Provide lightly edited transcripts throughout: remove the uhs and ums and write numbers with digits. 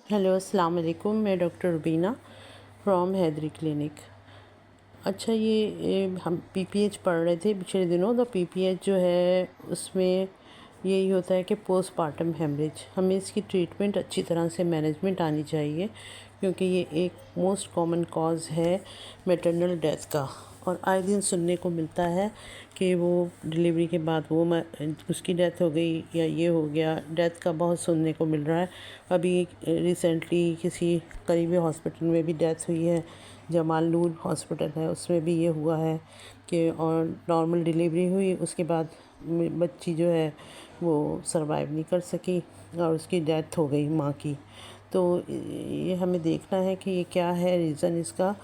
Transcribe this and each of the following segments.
Hello अस्सलाम वालेकुम। मैं doctor Rubina from Haidari clinic. अच्छा, ये हम पीपीएच पढ़ रहे थे पिछले दिनों। तो पीपीएच जो है उसमें यही होता है कि पोस्टपार्टम हेमरेज। हमें इसकी ट्रीटमेंट अच्छी तरह से मैनेजमेंट आनी चाहिए, क्योंकि ये एक मोस्ट कॉमन कॉज है मैटरनल डेथ का। और आए दिन सुनने को मिलता है कि वो डिलीवरी के बाद उसकी डेथ हो गई या ये हो गया। डेथ का बहुत सुनने को मिल रहा है। अभी रिसेंटली किसी करीबी हॉस्पिटल में भी डेथ हुई है, जमाल नूर हॉस्पिटल है, उसमें भी ये हुआ है कि और नॉर्मल डिलीवरी हुई, उसके बाद बच्ची जो है वो सरवाइव नहीं कर सकी और उसकी डेथ हो गई माँ की। तो ये हमें देखना है कि ये क्या है रीज़न इसका।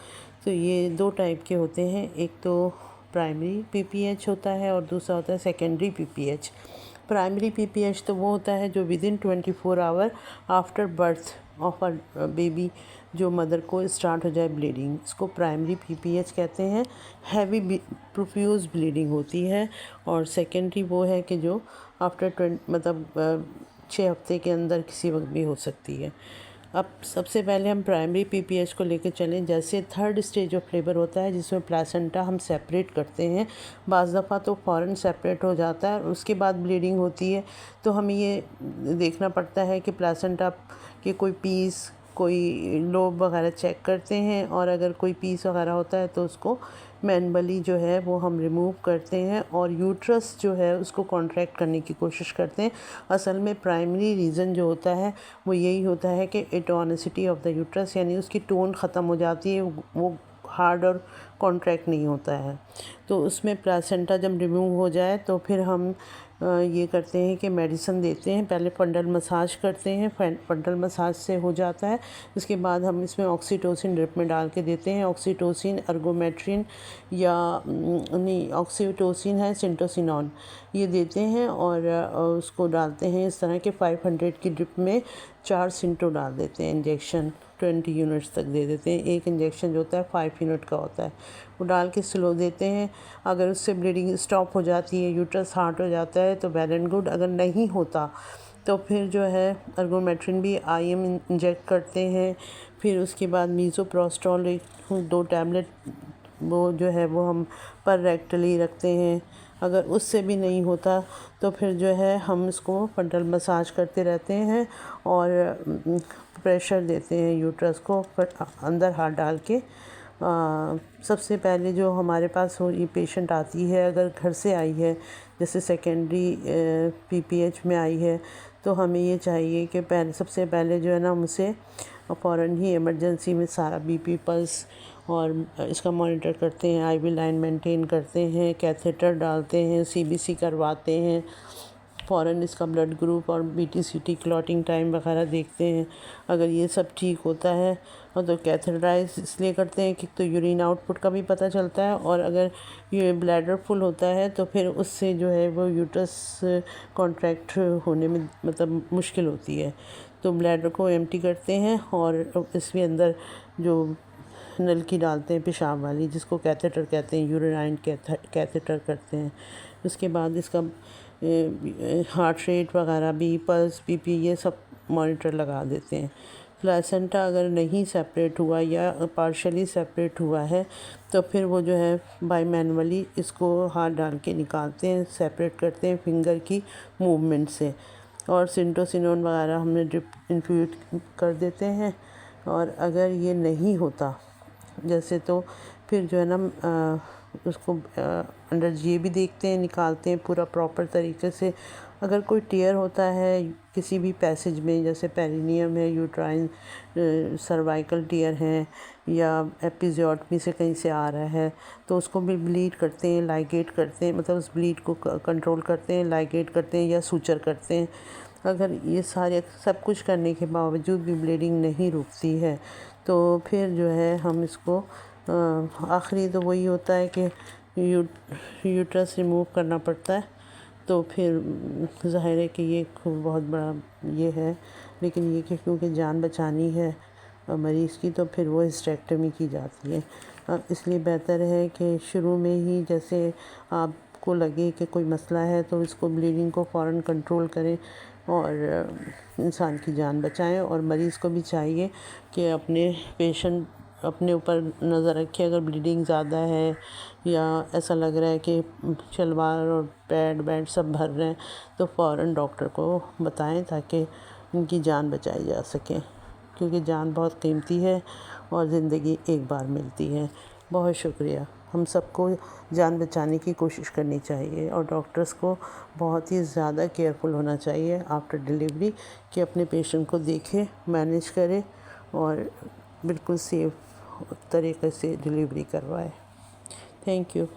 तो ये दो टाइप के होते हैं, एक तो प्राइमरी पीपीएच होता है और दूसरा होता है सेकेंडरी पीपीएच। प्राइमरी पीपीएच तो वो होता है जो with in 24 hour after birth of a baby जो मदर को स्टार्ट हो जाए ब्लीडिंग, इसको प्राइमरी पीपीएच कहते हैं। हैवी प्रोफ्यूज ब्लीडिंग होती है। और सेकेंडरी वो है कि जो आफ्टर 6 हफ्ते के अंदर किसी वक्त भी हो सकती है। अब सबसे पहले हम प्राइमरी पीपीएच को लेकर चलें। जैसे थर्ड स्टेज ऑफ लेबर होता है जिसमें प्लासेंटा हम सेपरेट करते हैं, बाज़ दफ़ा तो फ़ौरन सेपरेट हो जाता है और उसके बाद ब्लीडिंग होती है। तो हमें ये देखना पड़ता है कि प्लासेंटा के कोई पीस, कोई लोब वगैरह चेक करते हैं, और अगर कोई पीस वगैरह होता है तो उसको मैनुअली जो है वो हम रिमूव करते हैं और यूट्रस जो है उसको कॉन्ट्रैक्ट करने की कोशिश करते हैं। असल में प्राइमरी रीज़न जो होता है वो यही होता है कि एटोनिसिटी ऑफ द यूट्रस, यानी उसकी टोन ख़त्म हो जाती है, वो हार्ड और कॉन्ट्रैक्ट नहीं होता है। तो उसमें प्लासेंटा जब रिमूव हो जाए तो फिर हम ये करते हैं कि मेडिसिन देते हैं। पहले फंडल मसाज करते हैं, फंडल मसाज से हो जाता है। उसके बाद हम इसमें ऑक्सीटोसिन ड्रिप में डाल के देते हैं। ऑक्सीटोसिन, अर्गोमेट्रिन या नहीं, ऑक्सीटोसिन है, सिंटोसिनॉन, ये देते हैं और उसको डालते हैं इस तरह के 500 की ड्रिप में 4 सिंटो डाल देते हैं। इंजेक्शन 20 यूनिट्स तक दे देते हैं। एक इंजेक्शन जो होता है 5 यूनिट का होता है, वो डाल के स्लो देते हैं। अगर उससे ब्लीडिंग स्टॉप हो जाती है, यूट्रस हार्ड हो जाता है तो वेल एंड गुड। अगर नहीं होता तो फिर जो है अर्गोमेट्रिन भी आईएम इंजेक्ट करते हैं। फिर उसके बाद मीज़ोप्रोस्टोल 2 टैबलेट वो जो है वो हम पर रेक्टली रखते हैं। अगर उससे भी नहीं होता तो फिर जो है हम इसको फंडल मसाज करते रहते हैं और प्रेशर देते हैं यूट्रस को अंदर हाथ डाल के। सबसे पहले जो हमारे पास हो ये पेशेंट आती है, अगर घर से आई है, जैसे सेकेंडरी पीपीएच में आई है, तो हमें ये चाहिए कि सबसे पहले जो है ना उसे फ़ौरन ही इमरजेंसी में सारा बीपी, पल्स और इसका मॉनिटर करते हैं, आईवी लाइन मेंटेन करते हैं, कैथेटर डालते हैं, सीबीसी करवाते हैं, फ़ौरन इसका ब्लड ग्रुप और बीटीसीटी क्लॉटिंग टाइम वगैरह देखते हैं। अगर ये सब ठीक होता है और तो कैथेटराइज इसलिए करते हैं कि तो यूरिन आउटपुट का भी पता चलता है, और अगर ये ब्लैडर फुल होता है तो फिर उससे जो है वो यूट्रस कॉन्ट्रैक्ट होने में मुश्किल होती है। तो ब्लैडर को एम्प्टी करते हैं और इसके अंदर जो नलकी डालते हैं पेशाब वाली, जिसको कैथेटर कहते हैं, यूरिनाइन कैथेटर करते हैं। उसके बाद इसका हार्ट रेट वगैरह भी, पल्स, बीपी, ये सब मॉनिटर लगा देते हैं। प्लेसेंटा अगर नहीं सेपरेट हुआ या पार्शली सेपरेट हुआ है तो फिर वो जो है बाय मैनुअली इसको हाथ डाल के निकालते हैं, सेपरेट करते हैं फिंगर की मूवमेंट से, और सिंटोसिनोन वगैरह हमने ड्रिप इन्फ्यूज कर देते हैं। और अगर ये नहीं होता जैसे, तो फिर जो है ना उसको अंदर ये भी देखते हैं, निकालते हैं पूरा प्रॉपर तरीके से। अगर कोई टियर होता है किसी भी पैसेज में, जैसे पेरिनियम है, यूट्राइन, सर्वाइकल टियर है, या एपिजियोटमी से कहीं से आ रहा है, तो उसको भी ब्लीड करते हैं, लाइगेट करते हैं, मतलब उस ब्लीड को कंट्रोल करते हैं, लाइगेट करते हैं या सूचर करते हैं। अगर ये सारे सब कुछ करने के बावजूद भी ब्लीडिंग नहीं रुकती है तो फिर जो है हम इसको आखिरी तो वही होता है कि यूट्रस रिमूव करना पड़ता है। तो फिर ज़ाहिर है कि ये खूब बहुत बड़ा ये है, लेकिन ये कि क्योंकि जान बचानी है मरीज़ की, तो फिर वो हिस्टेक्टमी की जाती है। इसलिए बेहतर है कि शुरू में ही जैसे आपको लगे कि कोई मसला है तो इसको ब्लीडिंग को फ़ौरन कंट्रोल करें। और इंसान की जान बचाएं। और मरीज़ को भी चाहिए कि अपने पेशेंट अपने ऊपर नज़र रखे। अगर ब्लीडिंग ज़्यादा है या ऐसा लग रहा है कि शलवार और पैड सब भर रहे हैं तो फ़ौरन डॉक्टर को बताएं ताकि उनकी जान बचाई जा सके, क्योंकि जान बहुत कीमती है और ज़िंदगी एक बार मिलती है। बहुत शुक्रिया। हम सबको जान बचाने की कोशिश करनी चाहिए और डॉक्टर्स को बहुत ही ज़्यादा केयरफुल होना चाहिए आफ्टर डिलीवरी, कि अपने पेशेंट को देखें, मैनेज करें और बिल्कुल सेफ तरीके से डिलीवरी करवाएं। Thank you.